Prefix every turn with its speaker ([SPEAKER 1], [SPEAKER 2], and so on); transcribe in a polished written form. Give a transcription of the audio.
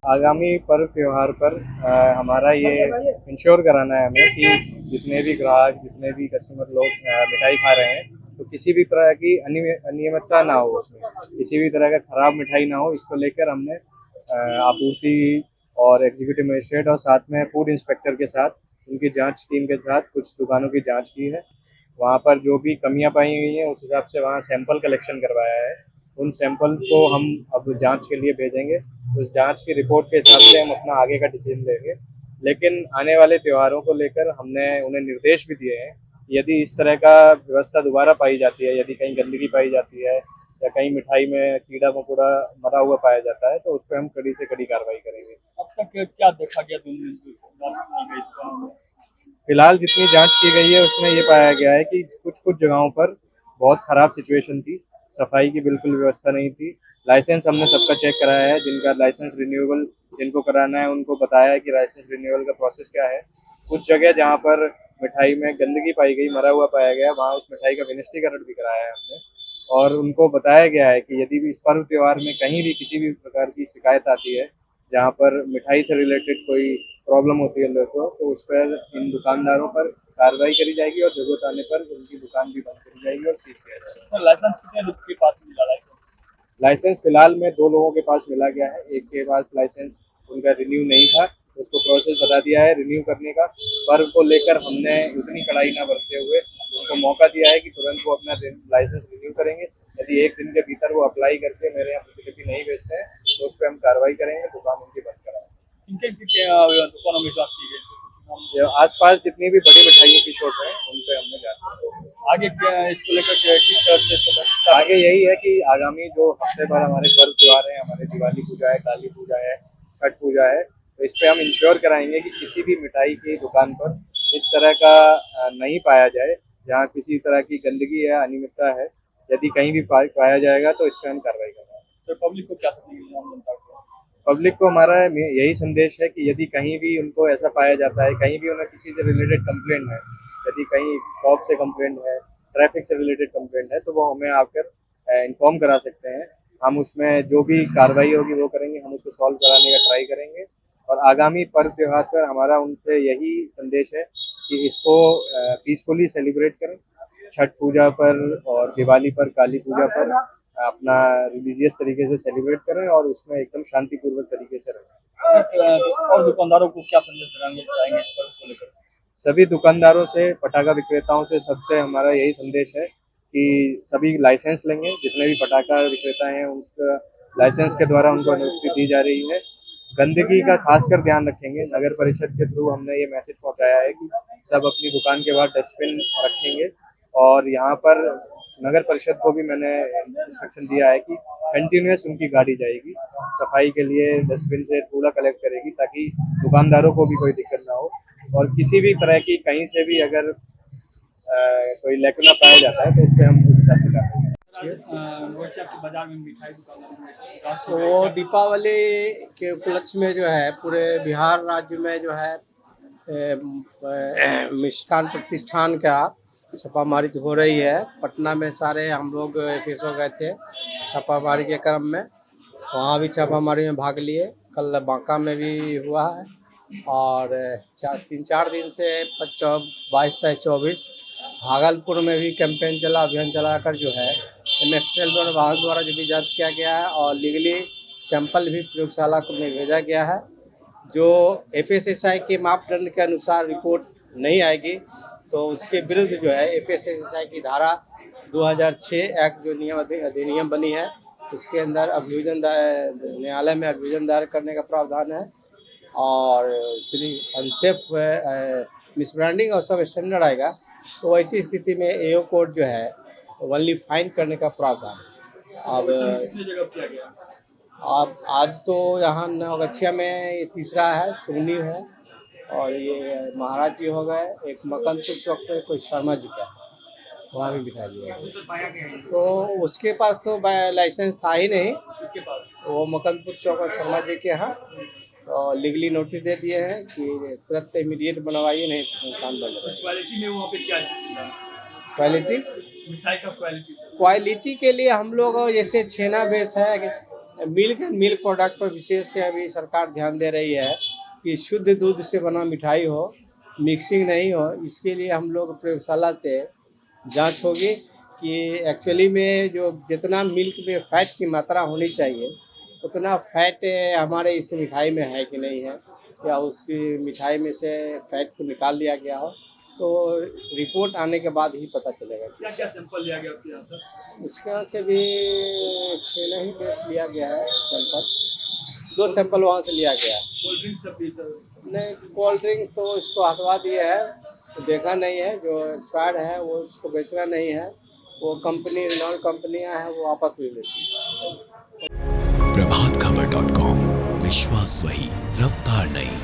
[SPEAKER 1] आगामी पर्व त्योहार पर हमारा ये इंश्योर कराना है हमें कि जितने भी ग्राहक, जितने भी कस्टमर लोग मिठाई खा रहे हैं, तो किसी भी तरह की अनियमितता ना हो उसमें, किसी भी तरह का खराब मिठाई ना हो। इसको लेकर हमने आपूर्ति और एग्जीक्यूटिव मजिस्ट्रेट और साथ में फूड इंस्पेक्टर के साथ, उनकी जांच टीम के साथ कुछ दुकानों की जांच की है। वहाँ पर जो भी कमियां पाई गई हैं, उस हिसाब से वहाँ सैंपल कलेक्शन करवाया है। उन सैंपल को हम अब जांच के लिए भेजेंगे। उस जांच की रिपोर्ट के हिसाब से हम अपना आगे का डिसीजन लेंगे। लेकिन आने वाले त्योहारों को लेकर हमने उन्हें निर्देश भी दिए हैं, यदि इस तरह का व्यवस्था दोबारा पाई जाती है, यदि कहीं गंदगी पाई जाती है या कहीं मिठाई में कीड़ा मकोड़ा मरा हुआ पाया जाता है, तो उस पर हम कड़ी से कड़ी कार्रवाई करेंगे।
[SPEAKER 2] अब तक क्या देखा गया दोनों जांच की गई दुकानों में?
[SPEAKER 1] फिलहाल जितनी जांच की गई है उसमें ये पाया गया है कि कुछ कुछ जगहों पर बहुत खराब सिचुएशन थी, सफाई की बिल्कुल व्यवस्था नहीं थी। लाइसेंस हमने सबका चेक कराया है, जिनका लाइसेंस रिन्यूएबल जिनको कराना है उनको बताया है कि लाइसेंस रिन्यूअल का प्रोसेस क्या है। कुछ जगह जहाँ पर मिठाई में गंदगी पाई गई, मरा हुआ पाया गया, वहाँ उस मिठाई का विनिष्टीकरण भी कराया है हमने। और उनको बताया गया है कि यदि भी इस पर्व त्योहार में कहीं भी किसी भी प्रकार की शिकायत आती है, जहाँ पर मिठाई से रिलेटेड कोई प्रॉब्लम होती है लोगों को, तो उस पर इन दुकानदारों पर कार्रवाई करी जाएगी और जरूरत आने पर उनकी दुकान भी बंद करी जाएगी और सीज किया जाएगा।
[SPEAKER 2] तो लाइसेंस कितने लोग के पास मिला लाइसेंस?
[SPEAKER 1] लाइसेंस फिलहाल में 2 लोगों के पास मिला गया है। एक के पास लाइसेंस उनका रिन्यू नहीं था, उसको प्रोसेस बता दिया है रिन्यू करने का। पर्व को लेकर हमने उतनी कड़ाई ना बरतते हुए उनको मौका दिया है कि तुरंत वो अपना लाइसेंस रिन्यू करेंगे। यदि 1 दिन के भीतर वो अप्लाई करके मेरे यहाँ प्रतिलिपि नहीं भेजते हैं, तो उस पर हम कार्रवाई करेंगे, दुकान उनकी बंद कराएंगे।
[SPEAKER 2] इनके दुकानों में जांच की गई?
[SPEAKER 1] जो आसपास जितनी भी बड़ी मिठाइयों की शॉप है, उन पे हमने जांच।
[SPEAKER 2] आगे क्या इसको लेकर किस तरह से
[SPEAKER 1] आगे यही है कि आगामी जो हफ्ते भर हमारे पर्व त्योहार हैं, हमारे दिवाली पूजा है, काली पूजा है, छठ पूजा है, तो इस पे हम इंश्योर कराएंगे कि किसी भी मिठाई की दुकान पर इस तरह का नहीं पाया जाए, जहाँ किसी तरह की गंदगी या अनियमितता है। यदि कहीं भी पाया जाएगा तो इस पर हम कार्रवाई करेंगे।
[SPEAKER 2] तो पब्लिक को क्या संदेश आम जनता को?
[SPEAKER 1] पब्लिक को हमारा यही संदेश है कि यदि कहीं भी उनको ऐसा पाया जाता है, कहीं भी उन्हें किसी से रिलेटेड कंप्लेंट है, यदि कहीं शॉप से कंप्लेंट है, ट्रैफिक से रिलेटेड कंप्लेंट है, तो वो हमें आकर इन्फॉर्म करा सकते हैं। हम उसमें जो भी कार्रवाई होगी वो करेंगे, हम उसको सॉल्व कराने का ट्राई करेंगे। और आगामी पर्व त्योहार पर हमारा उनसे यही संदेश है कि इसको पीसफुली सेलिब्रेट करें। छठ पूजा पर और दिवाली पर, काली पूजा पर अपना रिलीजियस तरीके से सेलिब्रेट करें और उसमें एकदम शांतिपूर्वक तरीके से रहें।
[SPEAKER 2] और दुकानदारों को क्या संदेश देना चाहेंगे इस पर्व को लेकर?
[SPEAKER 1] सभी दुकानदारों से, पटाखा विक्रेताओं से, सबसे हमारा यही संदेश है कि सभी लाइसेंस लेंगे। जितने भी पटाखा विक्रेता हैं उनका लाइसेंस के द्वारा उनको अनुमति दी जा रही है। गंदगी का खासकर ध्यान रखेंगे। नगर परिषद के थ्रू हमने ये मैसेज पहुंचाया है कि सब अपनी दुकान के बाहर डस्टबिन रखेंगे। और यहाँ पर नगर परिषद को भी मैंने इंस्ट्रक्शन दिया है कि कंटिन्यूस उनकी गाड़ी जाएगी, सफाई के लिए डस्टबिन से कूड़ा कलेक्ट करेगी, ताकि दुकानदारों को भी कोई दिक्कत ना हो। और किसी भी तरह की कहीं से भी अगर कोई लैकुना पाया जाता है तो उस पर हम उस हिसाब से कार्रवाई करेंगे।
[SPEAKER 2] बाजार में मिठाई दुकान
[SPEAKER 3] तो दीपावली के उपलक्ष्य में जो है पूरे बिहार राज्य में जो है मिष्ठान प्रतिष्ठान का छापामारी हो रही है। पटना में सारे हम लोग FSO गए थे छापामारी के क्रम में, वहाँ भी छापामारी में भाग लिए। कल बांका में भी हुआ है और 3-4 दिन से 22, 23, 24 भागलपुर में भी कैंपेन चला, अभियान चलाकर जो है MXL विभाग द्वारा जो भी जांच किया गया है और लीगली सैंपल भी प्रयोगशाला में भेजा गया है। जो FSSAI के मापदंड के अनुसार रिपोर्ट नहीं आएगी तो उसके विरुद्ध जो है FSSAI की धारा 2006 एक्ट जो अधिनियम बनी है उसके अंदर अभियोजन न्यायालय में अभियोजन दायर करने का प्रावधान है। और अनसेफ मिसब्रांडिंग और सब स्टैंडर्ड आएगा तो ऐसी स्थिति में AO कोर्ट जो है ओनली फाइन करने का प्रावधान है। अब आज तो यहाँ नवगछिया में ये तीसरा है, सुगनी है और ये महाराज जी हो गए। एक मकनपुर चौक पे कोई शर्मा जी का वहाँ भी बिठा दिया। तो उसके पास तो लाइसेंस था ही नहीं, वो मकनपुर चौक और शर्मा जी के यहाँ तो लीगली नोटिस दे दिए हैं कि तुरंत इमीडिएट बनवाइए, नहीं तो नुकसान बढ़ रहा है।
[SPEAKER 2] क्वालिटी में वहाँ पे क्या
[SPEAKER 3] क्वालिटी
[SPEAKER 2] मिठाई का क्वालिटी
[SPEAKER 3] क्वालिटी के लिए हम लोग जैसे छेना बेस है, मिल्क एंड मिल्क प्रोडक्ट पर विशेष से अभी सरकार ध्यान दे रही है कि शुद्ध दूध से बना मिठाई हो, मिक्सिंग नहीं हो। इसके लिए हम लोग प्रयोगशाला से जांच होगी कि एक्चुअली में जो जितना मिल्क में फैट की मात्रा होनी चाहिए उतना फैट हमारे इस मिठाई में है कि नहीं है, या उसकी मिठाई में से फैट को निकाल लिया गया हो। तो रिपोर्ट आने के बाद ही पता चलेगा।
[SPEAKER 2] क्या क्या सैंपल लिया गया उसके यहाँ से?
[SPEAKER 3] उसके यहाँ से भी 6 ही बेस लिया गया है सैंपल, 2 सैंपल वहाँ से लिया गया है।
[SPEAKER 2] कोल्ड ड्रिंक सब भी सर?
[SPEAKER 3] नहीं, कोल्ड ड्रिंक तो इसको हटवा दिए है, तो देखा नहीं है, जो एक्सपायर्ड है वो उसको बेचना नहीं है, वो कंपनी नॉन कंपनियां हैं वो वापस ले लेती है।
[SPEAKER 4] प्रभातखबर.com, विश्वास वही, रफ्तार नहीं।